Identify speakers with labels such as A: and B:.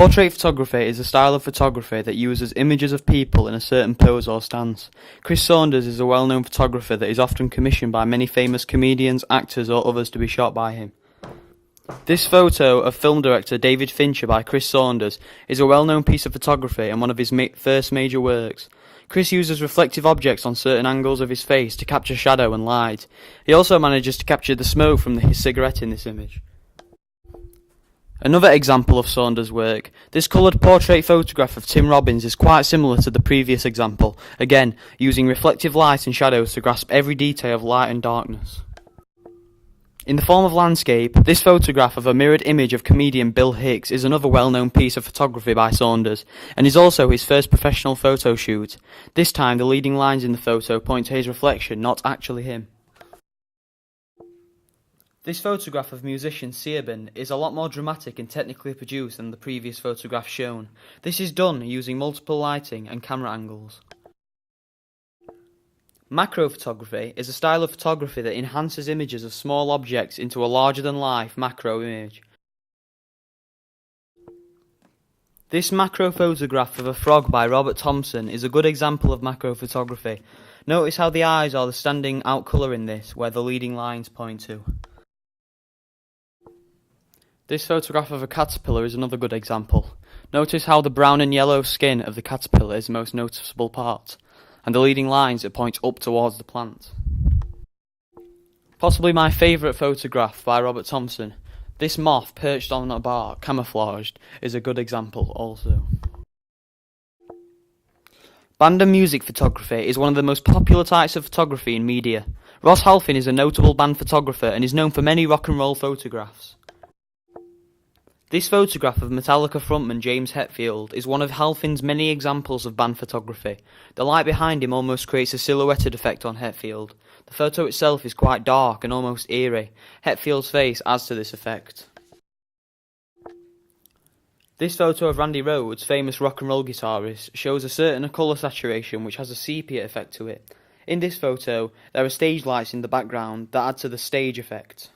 A: Portrait photography is a style of photography that uses images of people in a certain pose or stance. Chris Saunders is a well-known photographer that is often commissioned by many famous comedians, actors or others to be shot by him. This photo of film director David Fincher by Chris Saunders is a well-known piece of photography and one of his first major works. Chris uses reflective objects on certain angles of his face to capture shadow and light. He also manages to capture the smoke from his cigarette in this image. Another example of Saunders' work, this coloured portrait photograph of Tim Robbins is quite similar to the previous example, again using reflective light and shadows to grasp every detail of light and darkness. In the form of landscape, this photograph of a mirrored image of comedian Bill Hicks is another well-known piece of photography by Saunders, and is also his first professional photo shoot. This time the leading lines in the photo point to his reflection, not actually him. This photograph of musician Searban is a lot more dramatic and technically produced than the previous photograph shown. This is done using multiple lighting and camera angles. Macro photography is a style of photography that enhances images of small objects into a larger-than-life macro image. This macro photograph of a frog by Robert Thompson is a good example of macro photography. Notice how the eyes are the standing out colour in this, where the leading lines point to. This photograph of a caterpillar is another good example. Notice how the brown and yellow skin of the caterpillar is the most noticeable part, and the leading lines that point up towards the plant. Possibly my favourite photograph by Robert Thompson, this moth perched on a bark, camouflaged, is a good example also. Band and music photography is one of the most popular types of photography in media. Ross Halfin is a notable band photographer and is known for many rock and roll photographs. This photograph of Metallica frontman James Hetfield is one of Halfin's many examples of band photography. The light behind him almost creates a silhouetted effect on Hetfield. The photo itself is quite dark and almost eerie. Hetfield's face adds to this effect. This photo of Randy Rhoads, famous rock and roll guitarist, shows a certain colour saturation which has a sepia effect to it. In this photo, there are stage lights in the background that add to the stage effect.